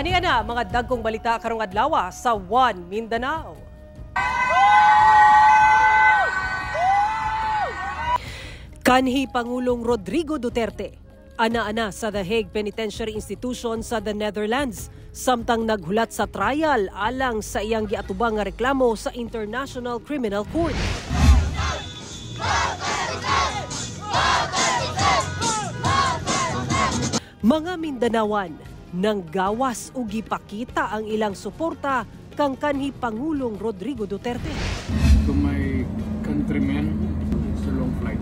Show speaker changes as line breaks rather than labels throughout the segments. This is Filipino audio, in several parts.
Aniya na mga dagkong balita karong adlaw sa One Mindanao. Kanhi Pangulong Rodrigo Duterte ana-ana sa The Hague Penitentiary Institution sa the Netherlands samtang naghulat sa trial alang sa iyang giatubang nga reklamo sa International Criminal Court. Mga Mindanawan nang gawas o gipakita ang ilang suporta kang kanhi Pangulong Rodrigo Duterte.
To my countrymen, it's a long flight.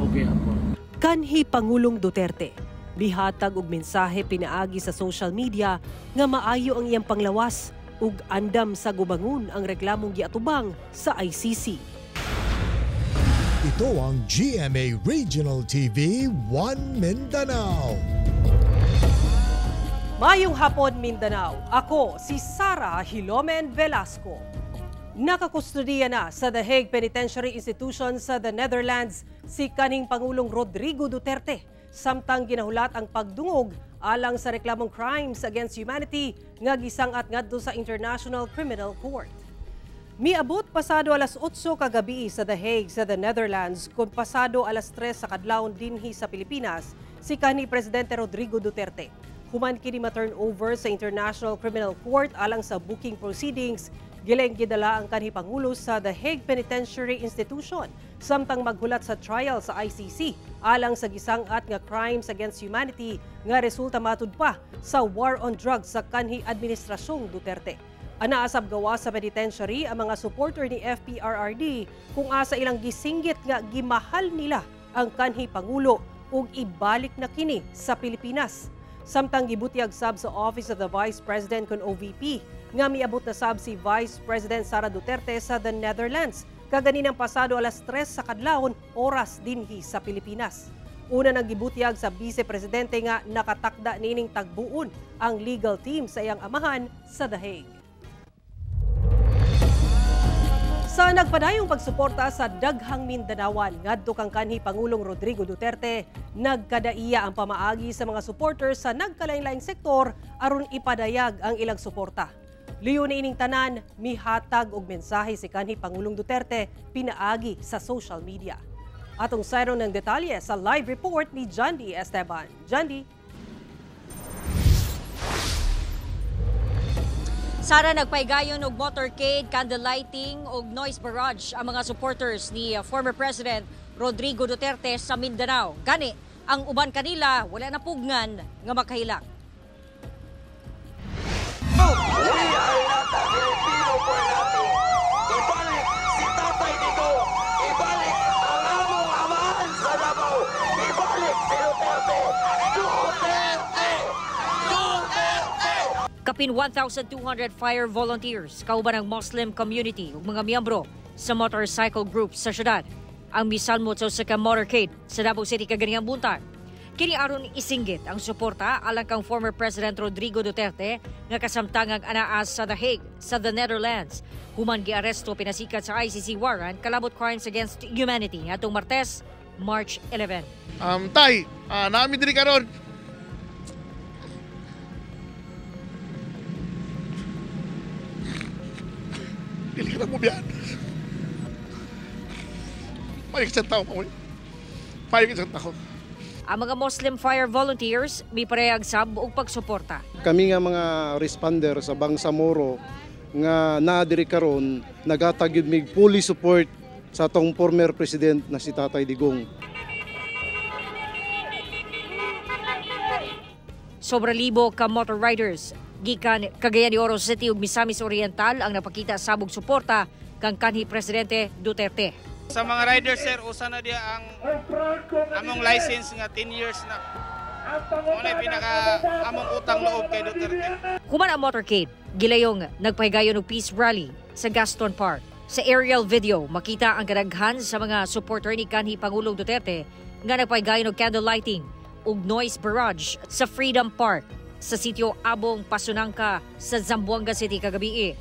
Okay ako.
Kanhi Pangulong Duterte, bihatag og mensahe pinaagi sa social media nga maayo ang iyang panglawas ug andam sa gubangon ang reklamong giatubang sa ICC.
Ito ang GMA Regional TV One Mindanao.
Mayong hapon Mindanao, ako si Sara Hilomen Velasco. Nakakustodiya na sa The Hague Penitentiary Institution sa the Netherlands si kaning Pangulong Rodrigo Duterte samtang ginahulat ang pagdungog alang sa reklamong crimes against humanity nga gisangat ngadto sa International Criminal Court. Miabot pasado alas 8 kagabi sa The Hague sa the Netherlands kung pasado alas 3 sa kadlawon dinhi sa Pilipinas si kanhi Presidente Rodrigo Duterte. Human kini ma-turn over sa International Criminal Court alang sa booking proceedings, gileng gidala ang kanhi Pangulo sa The Hague Penitentiary Institution samtang maghulat sa trial sa ICC alang sa gisangat nga crimes against humanity nga resulta matud pa sa war on drugs sa kanhi administrasyong Duterte. Anaasab gawa sa penitentiary ang mga supporter ni FPRRD kung asa ilang gisinggit nga gimahal nila ang kanhi Pangulo ug ibalik na kini sa Pilipinas. Samtang gibutyag sab sa Office of the Vice President kon OVP nga miabot na sab si Vice President Sara Duterte sa the Netherlands kaganinang pasado alas 3 sa kadlawon oras dinhi sa Pilipinas. Una nang gibutyag sa Vice Presidente nga nakatakda nining tagbuon ang legal team sa iyang amahan sa The Hague. Sa nagpadayong pagsuporta sa daghang Mindanawan ngadto kang kanhi Pangulong Rodrigo Duterte, nagkadaiya ang pamaagi sa mga supporters sa nagkalain-laing sektor aron ipadayag ang ilang suporta. Liyo na ining tanan, mihatag og mensahe si kanhi Pangulong Duterte pinaagi sa social media. Atong sayron ng detalye sa live report ni Jandy Esteban. Jandy.
Sara, nagpaigayon og motorcade, candlelighting og noise barrage ang mga supporters ni former President Rodrigo Duterte sa Mindanao. Gani, ang uban kanila wala na pugngan nga makahilak.
Uli ay nata Pilipino po natin. Ibalik si Tatay Digo. Ibalik ang among amahan sa Davao. Ibalik si Duterte. Duterte! Duterte!
Kapin 1,200 fire volunteers, kauban ng Muslim community ug mga miyembro sa motorcycle group sa syudad ang misalmot sa usa ka motorcade sa Davao City kaganihang buntag. Kini aron isinggit ang suporta alang kang former President Rodrigo Duterte nga kasamtangang anaas sa The Hague sa the Netherlands. Human giaresto pinasikat sa ICC warrant kalabot crimes against humanity atong Martes, March 11.
Tay, namin diri karon. Dili ka na mo biyan. Paling isang tao mo. Paling isang tao.
Ang mga Muslim fire volunteers may parehag sab og pagsuporta.
Kami nga mga responder sa Bangsamoro nga naadiri karon nagatag gyud mig fully support sa atong former president na si Tatay Digong.
Sobra libo ka motor riders gikan Cagayan de Oro City ug Misamis Oriental ang napakita sabog suporta kang kanhi Presidente Duterte.
Sa mga riders sir, usa na dia ang among license nga 10 years na. Muna pinaka among utang loob kay Duterte.
Human ang motorcade, gilayong nagpahigayon og peace rally sa Gaston Park. Sa aerial video, makita ang kadaghan sa mga supporter ni kanhi Pangulong Duterte nga nagpahigayon og candle lighting ug noise barrage sa Freedom Park sa sitio Abong, Pasunangka sa Zamboanga City kagabi.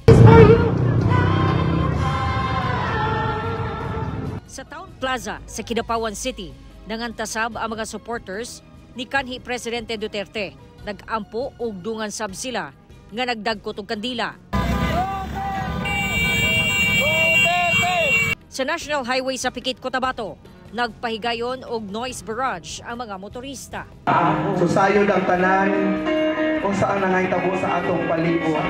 Sa Town Plaza sa Kidapawan City, nangantasab ang mga supporters ni kanhi Presidente Duterte Nag-ampo og dungan sab sila nga nagdagkot og kandila. Sa National Highway sa Pikit, Cotabato, nagpahigayon og noise barrage ang mga motorista.
Susayod ang tanan kung saan nangahitabo sa atong palibot.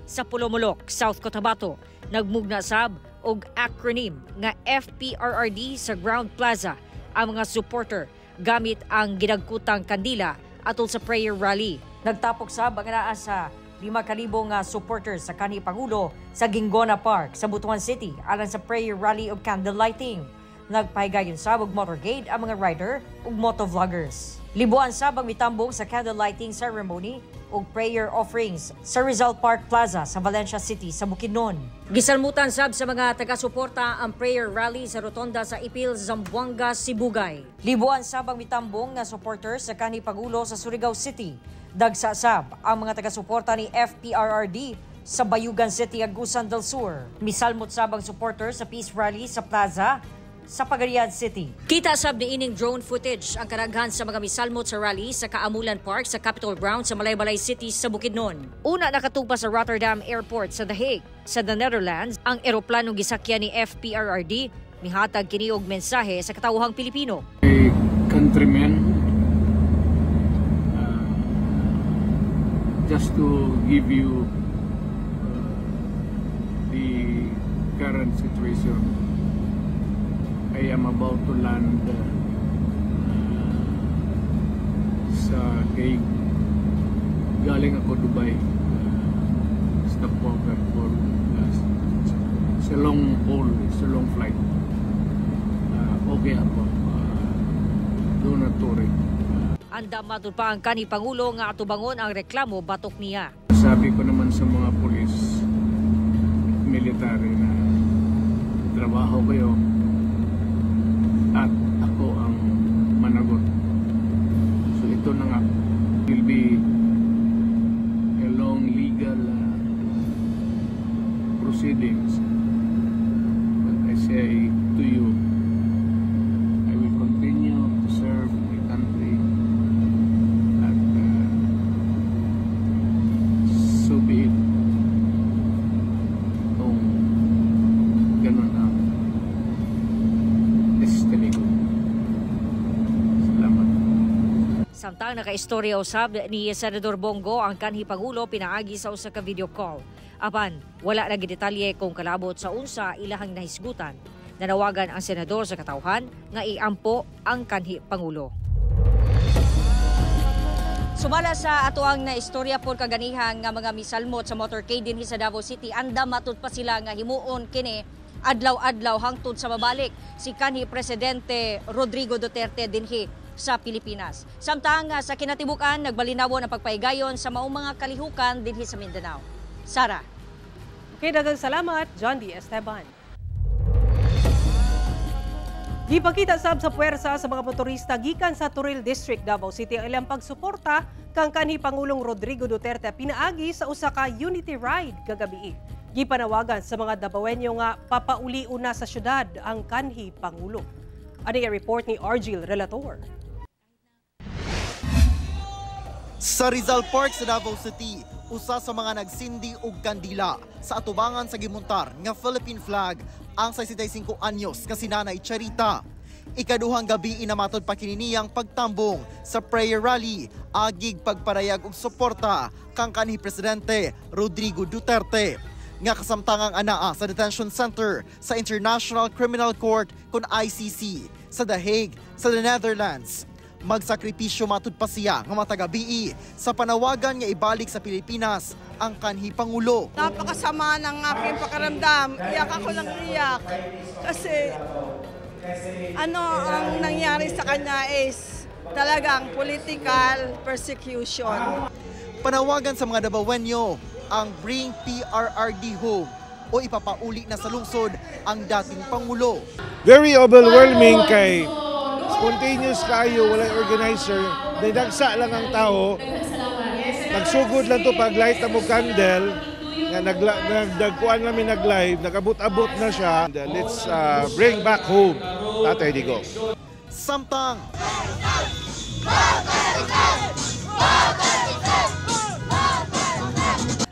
Sa Pulomolok, South Cotabato, nagmugna sab og acronym nga FPRRD sa Ground Plaza ang mga supporter gamit ang ginagkutang kandila atol sa prayer rally. Nagtapok sab ang naa sa 5,000 nga supporters sa kanhi Pangulo sa Gingona Park sa Butuan City alang sa prayer rally ug candle lighting. Nagpahigayon sab og motorcade ang mga rider ug motovloggers. Libuan sab ang mitambong sa candle lighting ceremony ug prayer offerings sa Rizal Park Plaza sa Valencia City sa Bukidnon. Gisalmutan sab sa mga taga-suporta ang prayer rally sa rotonda sa Ipil, Zamboanga, Sibugay. Libuan sab ang mitambong nga supporters sa kanhi Pangulo sa Surigao City. Dagsa sab ang mga taga-suporta ni FPRRD sa Bayugan City, Agusan del Sur. Misalmot sab ang supporters sa peace rally sa plaza sa Pagarian City. Kita sab ni ining drone footage ang karaghan sa mga misalmot sa rally sa Kaamulan Park sa Capitol Ground sa Malaybalay City sa Bukidnon. Una nakatugpa sa Rotterdam Airport sa The Hague sa The Netherlands ang eroplanong gisakyan ni FPRRD mihatag kini og mensahe sa katawhang Pilipino.
Countrymen, just to give you the current situation. I am about to land sa Hague. Galing ako Dubai. Stopover for it's a long haul, it's a long flight. Okay ako. Do not worry.
Anda matud pa ang kanhi Pangulo nga atubangon ang reklamo batok niya.
Sabi ko naman sa mga pulis, military na trabaho kayo at ako ang managot. So ito na nga, will be a long legal proceedings. But I say to you, I will continue to serve my country at so be it. Kung ganun ang destiny ko. Salamat.
Samtang naka-istorya usab ni Senador Bongo ang kanhi Pangulo pinaagi sa usa ka video call. Apan, wala na gidetalye kung kalabot sa unsa ilahang nahisgutan. Nanawagan ang senador sa katawhan nga iampo ang kanhi Pangulo. Sumala sa atuang na istorya por kaganihan nga mga misalmot sa motorcade dinhi sa Davao City, anda matud pa sila nga himuon kini adlaw-adlaw hangtod sa mabalik si kanhi Presidente Rodrigo Duterte dinhi sa Pilipinas. Samtang sa kinatibukan nagbalinawon ang pagpaigayon sa maong mga kalihukan dinhi sa Mindanao. Sara.
Okay, daghang salamat, John D. Esteban. Gipakita sab sa puwersa sa mga motorista gikan sa Turil District, Davao City ang ilang pagsuporta kang kanhi Pangulong Rodrigo Duterte pinaagi sa usa ka unity ride kagabi. Gipanawagan sa mga Davaoenyo nga papauliu na sa syudad ang kanhi Pangulo. Ani ang report ni Argil Relator.
Sa Rizal Park sa Davao City, usa sa mga nagsindi og kandila sa atubangan sa gimuntar nga Philippine flag ang 65 anyos nga si Nanay Charita. Ikaduhang gabi inamatod pa kininiyang pagtambong sa prayer rally agig pagparayag og suporta kang kanhi Presidente Rodrigo Duterte nga kasamtangang anaa sa detention center sa International Criminal Court kun ICC sa The Hague sa The Netherlands. Magsakripisyo matud pa siya nga matagabii sa panawagan nga ibalik sa Pilipinas ang kanhi Pangulo.
Napakasama ng aking pakaramdam. Iyak ako ng iyak. Kasi ang nangyari sa kanya is talagang political persecution.
Panawagan sa mga Davaoenyo ang Bring PRRD Home o ipapauli na sa lungsod ang dating Pangulo.
Very overwhelming kay spontaneous kayo, walay organizer, nagdagsa lang ang tao, nagsugod lang to pag light na mo candle, nagdagkuan namin nag-live, nagabot-abot na siya. Let's bring back home Tatay Digong.
Samtang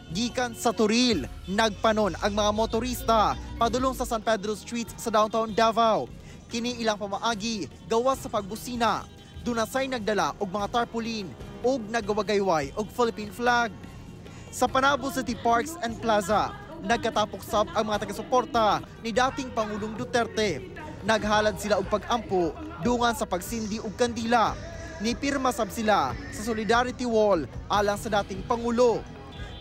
Gikan sa Turil, nagpanon ang mga motorista padulong sa San Pedro Street sa downtown Davao. Kini ilang pamaagi gawas sa pagbusina. Dunasay nagdala og mga tarpaulin ug nagawagayway og Philippine flag. Sa Panabo City Parks and Plaza, nagkatapok sab ang mga taga-suporta ni dating Pangulong Duterte. Naghalad sila og pag-ampo dungan sa pagsindi og kandila. Nipirma sab sila sa Solidarity Wall alang sa dating Pangulo.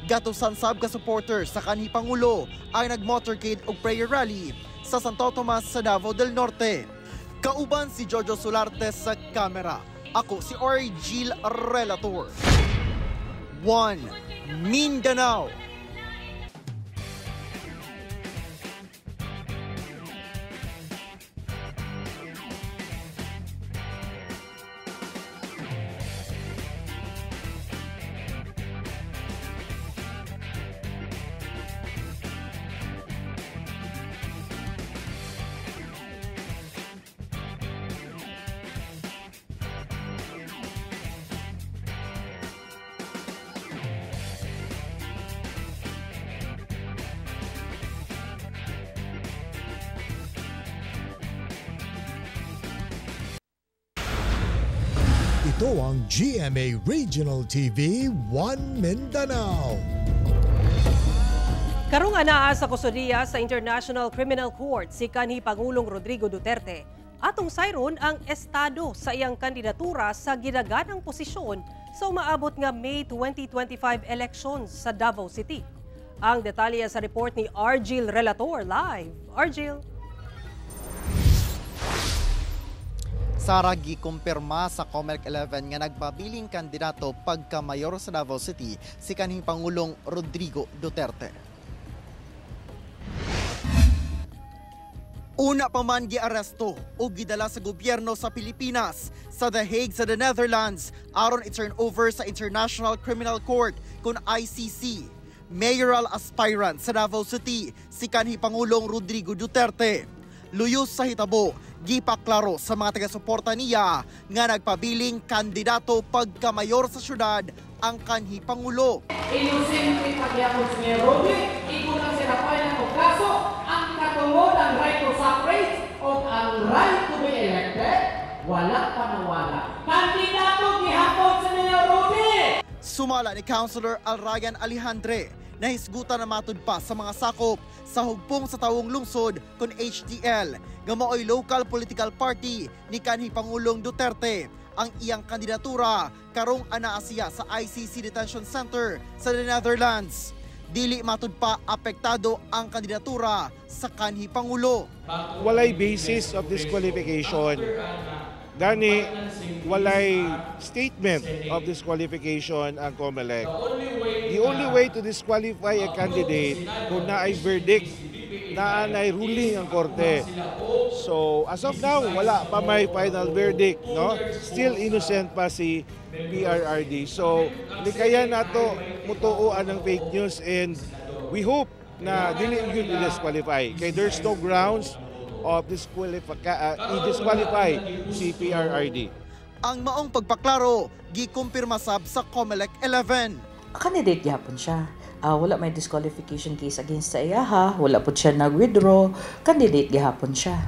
Gatusan sab ka supporters sa kanhi Pangulo ay nag-motorcade og prayer rally sa Santo Tomas sa Davao del Norte. Kauban si Jojo Solarte sa kamera. Ako si Argil Relator. 1 Mindanao.
Ito ang GMA Regional TV 1 Mindanao.
Karong anaa sa kustudiya sa International Criminal Court si kanhi Pangulong Rodrigo Duterte. Atong sayron ang estado sa iyang kandidatura sa ginaganang posisyon sa umaabot nga May 2025 elections sa Davao City. Ang detalye sa report ni Argil Relator live. Argil.
Sara gikumpirma sa COMELEC 11 nga nagpabiling kandidato pagka-mayor sa Davao City si kanhing Pangulong Rodrigo Duterte. Una pa man giaresto o gidala sa gobyerno sa Pilipinas sa The Hague sa the Netherlands aron i-turn over sa International Criminal Court kun ICC. Mayoral aspirant sa Davao City si kanhi Pangulong Rodrigo Duterte. Luyos sa hitabo, gipaklaro sa mga taga-suporta niya nga nagpabiling kandidato pagka-mayor sa syudad ang kanhi Pangulo.
Inusin pagyapon si Rodrigo, ikulang sila pa ng kaso ang katungod ang right to suffrage o ang right to be elected, wala pa na wala. Kandidato gihapon sa niya Rodrigo!
Sumala ni Councilor Alrayan Alejandre na hisgutan na matud pa sa mga sakop sa hugpong sa tawong lungsod kon HDL nga maoy local political party ni kanhi Pangulong Duterte ang iyang kandidatura karong anaa siya sa ICC Detention Center sa the Netherlands. Dili matud pa apektado ang kandidatura sa kanhi Pangulo.
Walay basis of disqualification. Gani, walay statement of disqualification ang COMELEC. The only way to disqualify a candidate kung naay verdict, naanay ruling ang korte. So, as of now, wala pa may final verdict, no? Still innocent pa si PRRD. So, hindi kaya nato mutuoan ng fake news and we hope na dili yun i-disqualify. Kaya there's no grounds of i-disqualify si PRRD.
Ang maong pagpaklaro, gikumpirma sab sa COMELEC 11.
Candidate gyapon siya. Wala may disqualification case against sa iya ha. Wala po siya nag-withdraw. Candidate gyapon siya.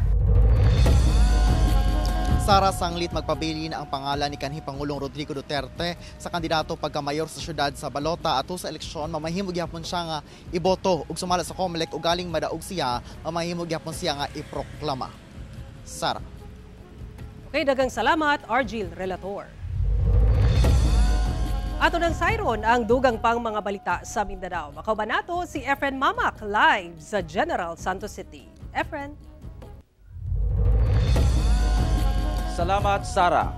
Sara sanglit magpabilin ang pangalan ni kanhi Pangulong Rodrigo Duterte sa kandidato pagka-mayor sa syudad sa balota ato sa eleksyon. Mamahimog gyapon siya nga iboto ug sumala sa COMELEC ug galing madaog siya, mamahimog gyapon siya nga iproklama. Sara.
Okay, dagang salamat Argil Relator. Ato ng sayron ang dugang pang mga balita sa Mindanao. Makauban nato si Efren Mamak live sa General Santos City. Efren.
Salamat, Sara.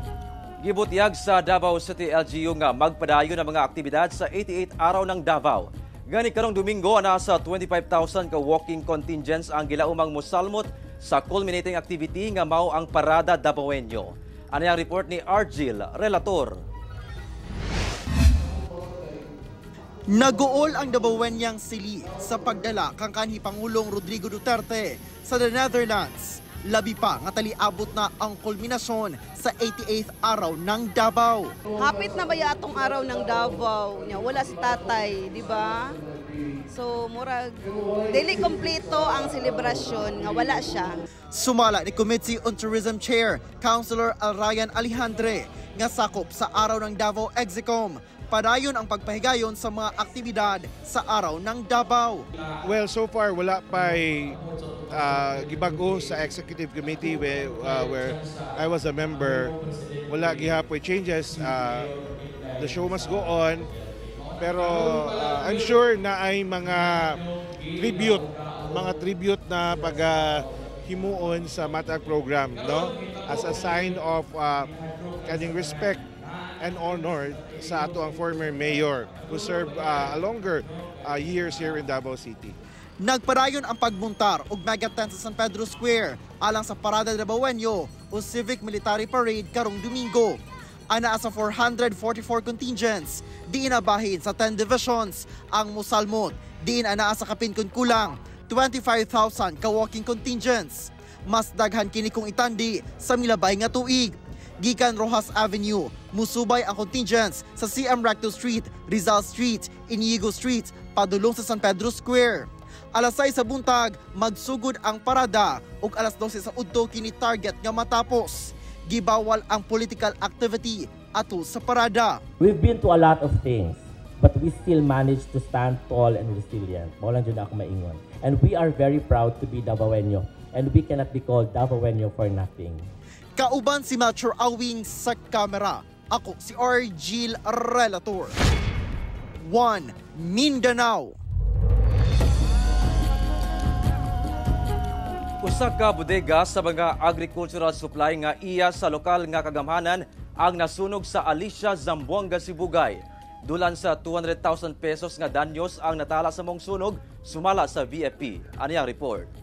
Gibutyag sa Davao City LGU nga magpadayon ang mga aktibidad sa 88 araw ng Davao. Gani karong Domingo ana sa 25,000 ka walking contingents ang gilaumang mosalmot sa culminating activity nga mao ang Parada Davaoenyo. Ano ang report ni Argil Relator.
Naguol ang Davaoenyang sili sa pagdala kang kanhi Pangulong Rodrigo Duterte sa the Netherlands. Labi pa nga taliabot na ang kulminasyon sa 88th araw ng Davao.
Hapit na ba atong araw ng Davao? Wala si tatay, di ba? So, murag, dili kompleto ang selebrasyon nga wala siya.
Sumala ni Committee on Tourism Chair, Councilor Alrayan Alejandre, nga sakop sa araw ng Davao Execom. Padayon ang pagpahigayon sa mga aktibidad sa araw ng Davao.
Well, so far wala pa gibago sa executive committee where I was a member. Wala gihapoy changes. The show must go on. Pero I'm sure na ay mga tribute na paghimuon sa matag program, no? As a sign of kaning respect and honor sa ato ang former mayor who served a longer years here in Davao City.
Nagpadayon ang pagmuntar og mega tent sa San Pedro Square alang sa Parada Davaoenyo o Civic Military Parade karong Domingo. Ana sa 444 contingents, diin nabahin sa 10 divisions ang musalmot, diin ana sa kapin kun kulang 25,000 ka walking contingents. Mas daghan kini kung itandi sa milabay nga tuig. Gikan Rojas Avenue, musubay ang contingents sa CM Recto Street, Rizal Street, Inigo Street, padulong sa San Pedro Square. Alas 6 sa buntag, magsugod ang parada ug alas 12 sa udto kini target nga matapos. Gibawal ang political activity ato sa parada.
We've been to a lot of things, but we still managed to stand tall and resilient. Mao lang jud ako maingon. And we are very proud to be Davaoenyo, and we cannot be called Davaoenyo for nothing.
Kauban si Mature Awing sa kamera. Ako si Argil Relator. 1 Mindanao.
Usa ka bodega sa mga agricultural supply nga iya sa lokal nga kagamhanan ang nasunog sa Alicia, Zamboanga, Sibugay. Dulan sa 200,000 pesos nga danyos ang natala sa mong sunog, sumala sa VFP. Ani ang report?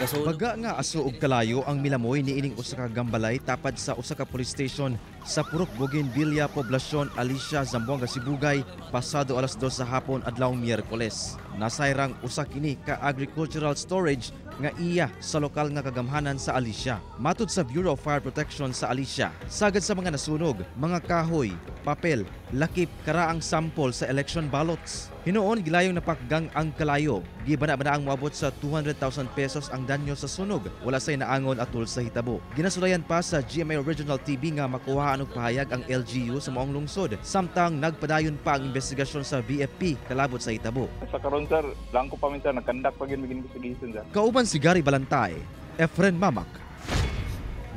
Baga nga aso og kalayo ang milamoy niining usa ka gambalay tapad sa usa ka police station sa Purok Bougainvillea, Poblasyon, Alicia, Zamboanga, Sibugay pasado alas 2 sa hapon adlawng Miyerkules. Nasayrang usa kini ka agricultural storage nga iya sa lokal nga kagamhanan sa Alicia. Matud sa Bureau of Fire Protection sa Alicia, sagad sa mga nasunog, mga kahoy, papel, lakip, karaang sample sa election ballots. Hinoon gilayong napakgang ang kalayo. Gibana-bana ang moabot sa 200,000 pesos ang danyo sa sunog. Wala say naangon atol sa hitabo. Ginasulayan pa sa GMA Original TV nga makuha og pahayag ang LGU sa maong lungsod. Samtang nagpadayon pa ang investigasyon sa VFP kalabot sa hitabo.
Sa karon sir, langko pa minsan nagkandak pa gyud mig investigation sir.
Kauban si Gary Balantay, Efren Mamak.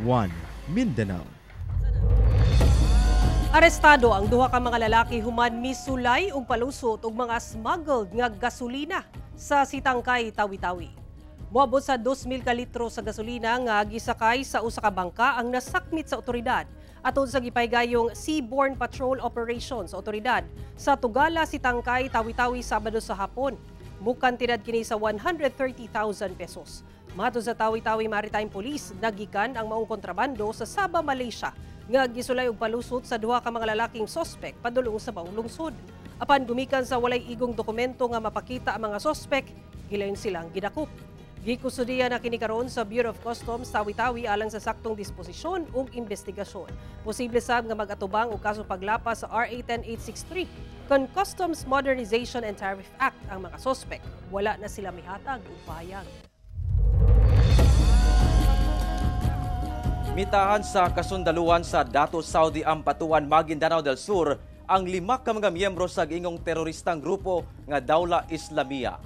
1 Mindanao.
Arestado ang duha ka mga lalaki human misulay og palusot og mga smuggled nga gasolina sa Sitangkay, Tawi-Tawi. Moabot sa 2,000 ka litro sa gasolina nga gisakay sa usa ka bangka ang nasakmit sa otoridad atol sa gipaygayong Seaborne Patrol Operation sa otoridad sa Tugala, Sitangkay, Tawi-Tawi Sabado sa hapon. Mukan tinad kini sa 130,000 pesos. Mato sa Tawi-Tawi Maritime Police, nagikan ang maong kontrabando sa Sabah, Malaysia nga gisulay og palusot sa duha ka mga lalaking sospek padulong sa maong lungsod. Apan gumikan sa walay igong dokumento nga mapakita ang mga sospek, gilayon silang gidakop. Gikustudiya na kini karon sa Bureau of Customs Tawi-Tawi alang sa saktong disposisyon ug investigasyon. Posible sab nga mag-atubang og kaso paglapas sa RA 10863 kon Customs Modernization and Tariff Act ang mga sospek. Wala na sila mihatag og pahayag.
Mitahan sa kasundaluhan sa Dato Saudi Ampatuan, Maguindanao del Sur ang 5 ka mga miyembro sa giingong teroristang grupo nga Dawla Islamia.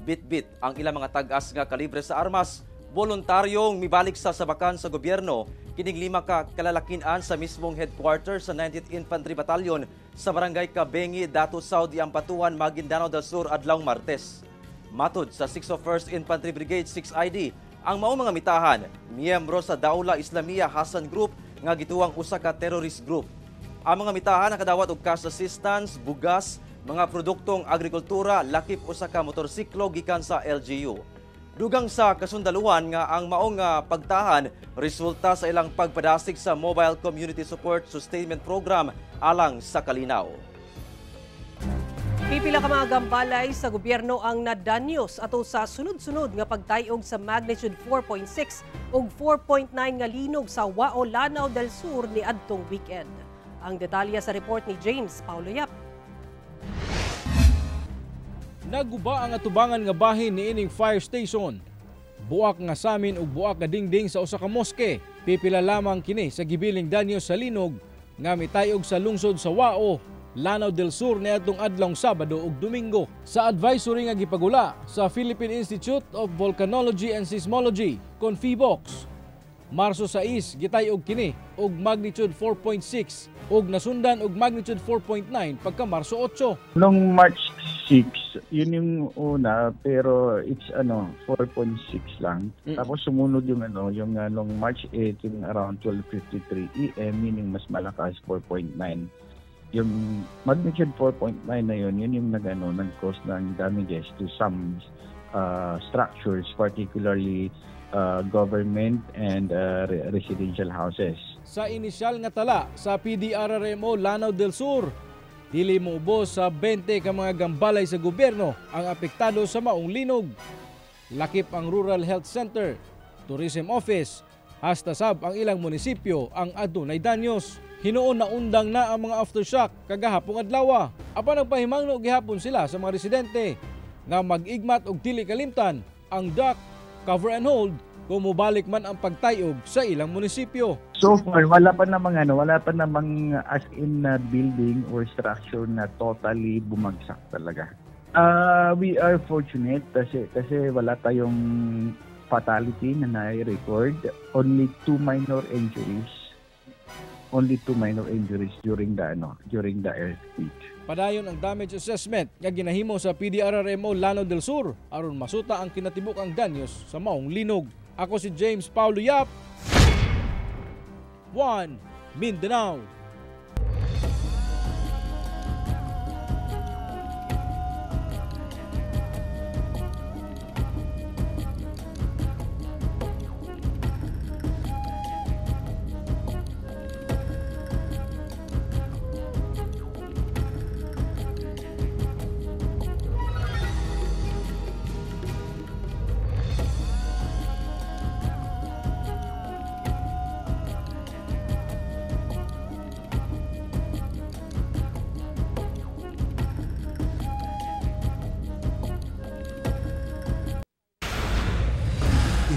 Bit-bit ang ilang mga tag-as nga kalibre sa armas, voluntaryong mibalik sa sabakan sa gobyerno, kining 5 ka kalalakinan sa mismong headquarters sa 19th Infantry Battalion sa Barangay Kabengi, Dato Saudi Ampatuan, Maguindanao del Sur adlawng Martes. Matud sa 601st Infantry Brigade 6ID, ang maong mga mitahan, miyembro sa Dawla Islamia Hassan Group nga gituwang usa ka terrorist group. Ang mga mitahan nakadawat og cash assistance, bugas, mga produktong agrikultura, lakip usa ka motorsiklo gikan sa LGU. Dugang sa kasundaluhan nga ang maong pagtahan resulta sa ilang pagpadasig sa Mobile Community Support Sustainment Program alang sa kalinaw.
Pipila ka mga gambalay sa gobyerno ang nadanyos ato sa sunod-sunod nga pagtayog sa magnitude 4.6 ug 4.9 nga linog sa Wao, Lanao del Sur ni adtong weekend. Ang detalye sa report ni James Paulo Yap.
Naguba ang atubangan nga bahin ni ining fire station. Buak nga samin ug buak nga dingding sa usa ka moske. Pipila lamang kini sa gibiling danyos sa linog nga mitayog sa lungsod sa Wao, Lanao del Sur niadtong adlawng Sabado ug Domingo. Sa advisory nga gipagula sa Philippine Institute of Volcanology and Seismology, CONFIVOX, Marso 6 gitayog kini og magnitude 4.6 ug nasundan og magnitude 4.9 pagka Marso 8.
Nung March 6, yun yung una, pero it's 4.6 lang. Tapos sumunod yung nung March 8 yung around 12:53 AM, meaning mas malakas 4.9. Yung magnitude 4.9 na yun yung nag-cause ng damages to some structures, particularly government and residential houses.
Sa inisyal nga tala sa PDRRMO Lanao del Sur, dili moubos sa 20 ka mga gambalay sa gobyerno ang apektado sa maong linog. Lakip ang Rural Health Center, Tourism Office, hasta sab ang ilang munisipyo ang adunay danyos. Hinuon na undang na ang mga aftershock kagahapong adlaw. Apan nagpahimangno gihapon sila sa mga residente nga mag-igmat og dili kalimtan ang duck, cover and hold kung mubalik man ang pagtayog sa ilang munisipyo.
So far, wala pa namang as in building or structure na totally bumagsak talaga. We are fortunate kasi wala tayong fatality na na-record. Only two minor injuries during the earthquake.
Padayon ang damage assessment nga ginahimo sa PDRRMO Lanao del Sur aron masuta ang kinatibuk-ang danyos sa maong linog. Ako si James Paulo Yap, 1 Mindanao.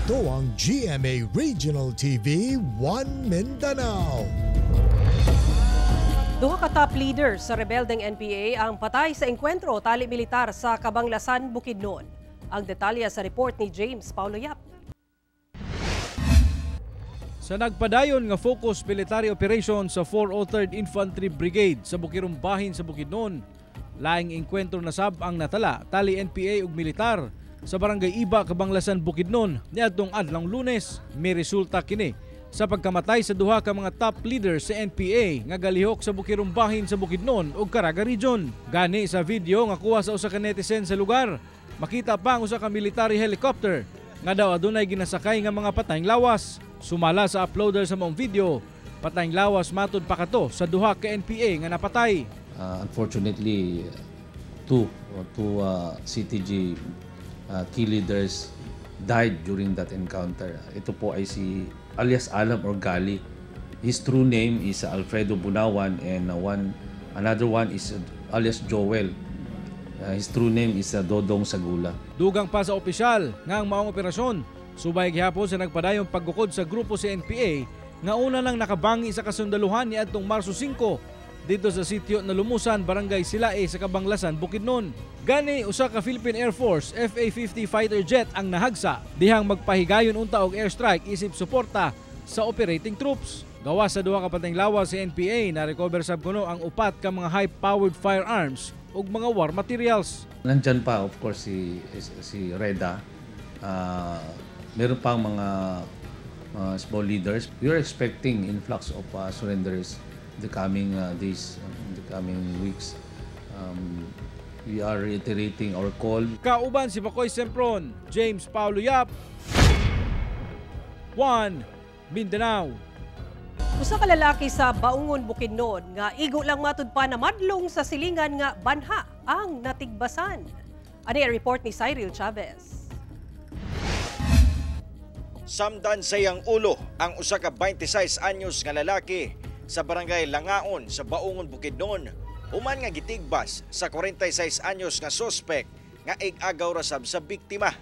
Ito ang GMA Regional TV 1 Mindanao.
Duha ka top leaders sa rebeldeng NPA ang patay sa engkwentro tali militar sa Cabanglasan, Bukidnon. Ang detalye sa report ni James Paulo Yap.
Sa nagpadayon nga focus military operation sa 403rd Infantry Brigade sa Bukirumbahin sa Bukidnon, laing engkwentro na sab ang natala tali NPA ug militar sa Barangay Iba, Cabanglasan, Bukidnon niadtong adlawng Lunes. May resulta kini sa pagkamatay sa duha ka mga top leaders sa NPA nga galihok sa Bukirumbahin sa Bukidnon ug Caraga Region. Gani sa video nga kuha sa usa ka netizen sa lugar, makita pa ang usa ka military helicopter nga daw adunay ginasakay nga mga patayng lawas. Sumala sa uploader sa maong video, patayng lawas matud pa kato sa duha ka NPA nga napatay.
Unfortunately, two CTG key leaders died during that encounter. Ito po ay si alias Alam Orgali. His true name is Alfredo Bunawan and another one is alias Joel. His true name is Dodong Sagula.
Dugang pa sa opisyal nga ang maong operasyon, subay gihapon sa nagpadayong paggukod sa grupo sa NPA nga una nang nakabangi sa kasundaluhan ni adtong Marso 5 dito sa sitio na Lumusan, Barangay Silae sa Cabanglasan, Bukidnon. Gani usa ka Philippine Air Force FA-50 fighter jet ang nahagsa dihang magpahigayon unta og airstrike isip suporta sa operating troops. Gawa sa duha ka patayng lawas sa NPA na recover sab kuno ang upat ka mga high-powered firearms ug mga war materials.
Nandyan pa of course si Reda. Meron pang mga small leaders. We are expecting influx of surrenders the coming days, the coming weeks. We are reiterating our call.
Kauban si Bacoy Sempron, James Paulo Yap, 1 Mindanao.
Usa ka lalaki sa Baungon, Bukidnon nga igo lang matud pa na madlong sa silingan nga banha ang natigbasan. Ani ang report ni Cyril Chavez.
Samdan sa iyang ulo ang usa ka 26 anyos nga lalaki sa barangay Langaon sa Baungon, Bukidnon human nga gitigbas sa 46 anyos nga suspek nga ig-agaw rasab sa biktima.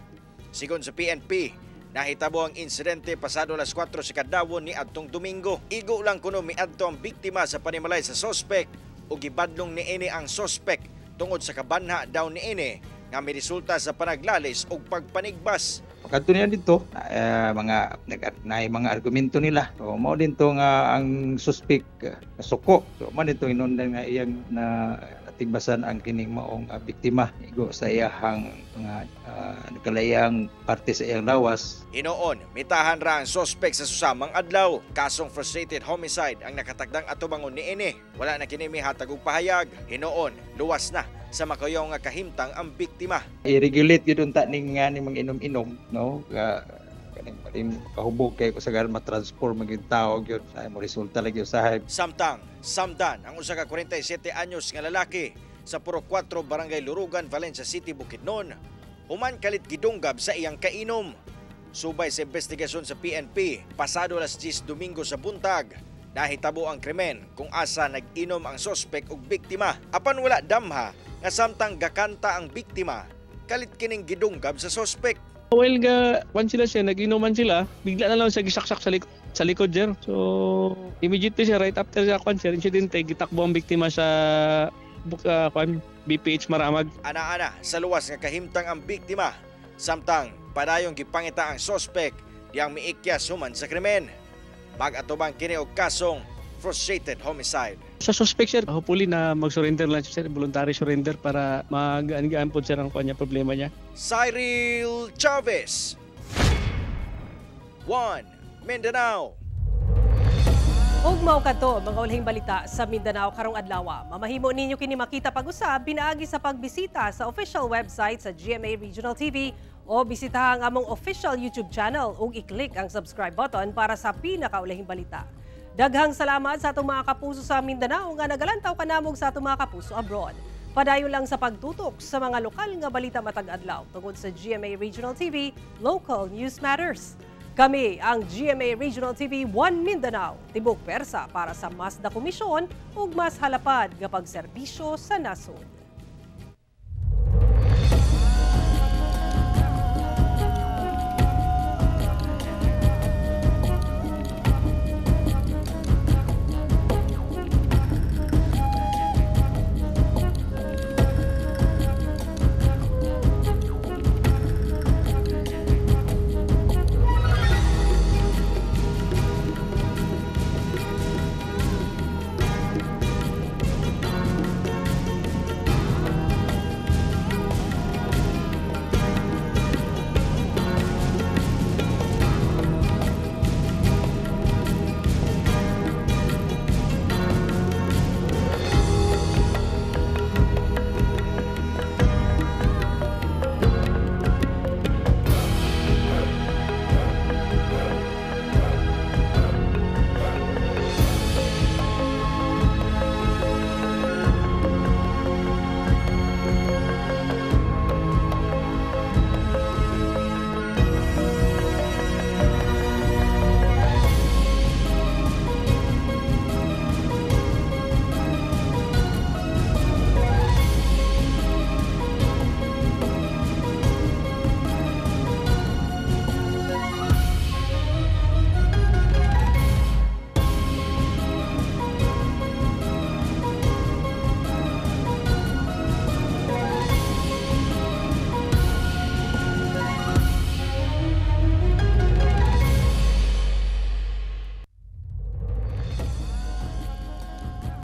Sigon sa PNP, nahitabo ang insidente pasado alas 4 sa kadlawon ni adtong Domingo. Igo lang kuno miadto ang biktima sa panimalay sa suspek ug gibadlong niini ang suspek tungod sa kabanha daw niini nga may resulta sa panaglalis ug pagpanigbas.
Pagkadto niya dito, mga argumento nila. So, mao din to nga ang suspek suko. So, mao din to hinungdan nga iyang na tigbasan ang kining maong biktima igo sa iyang mga nakalayang parte sa iyang lawas.
Hinoon, mitahan ra ang suspek sa susamang adlaw. Kasong frustrated homicide ang nakatagdang atubangon niini. Wala na kini mihatag og pahayag. Hinoon, luwas na sa makayaw nga kahimtang ang biktima.
I-regulate yun unta ning mga inom-inom, no? Kaning kahubog kay kusagan ma-transform maging tao gyud sa mo resulta lagi usahay.
Samdan ang usa ka 47 anyos nga lalaki sa Purok 4 Barangay Lurugan, Valencia City, Bukidnon. Human kalit gidunggab sa iyang kainom. Subay sa investigasyon sa PNP, pasado alas 10 Domingo sa buntag, nahitabo ang krimen kung asa nag-inom ang suspek ug biktima. Apan wala damha nga samtang gakanta ang biktima, kalit kining gidunggab sa suspek.
While sila siya, nag-inuman sila, bigla na lang siya gisaksak sa likod sir. So, immediately siya, right after siya incidente, gitakbo ang biktima sa BPH Maramag.
Ana-ana, sa luwas nga kahimtang ang biktima, samtang padayong gipangita ang suspek diyang miikyas human sa krimen. Mag-atubang kini og kasong frustrated homicide.
Sa suspect sir, hopefully na mag-surrender lang siya, voluntary surrender para mag-aan po siya ng kanya problema niya.
Cyril Chavez, One Mindanao.
Og mao kadto mga ulihing balita sa Mindanao karong adlaw. Mamahimo ninyo kini makita pag-usab pinaagi sa pagbisita sa official website sa GMA Regional TV o bisitahan ang among official YouTube channel ug i-click ang subscribe button para sa pinakaulihing balita. Daghang salamat sa atong mga kapuso sa Mindanao nga nagalantaw kanamog sa atong mga kapuso abroad. Padayon lang sa pagtutok sa mga lokal nga balita matag adlaw tungod sa GMA Regional TV, Local News Matters. Kami ang GMA Regional TV 1 Mindanao, tibok persa para sa mas da komisyon ug mas halapad nga pagserbisyo sa nasod.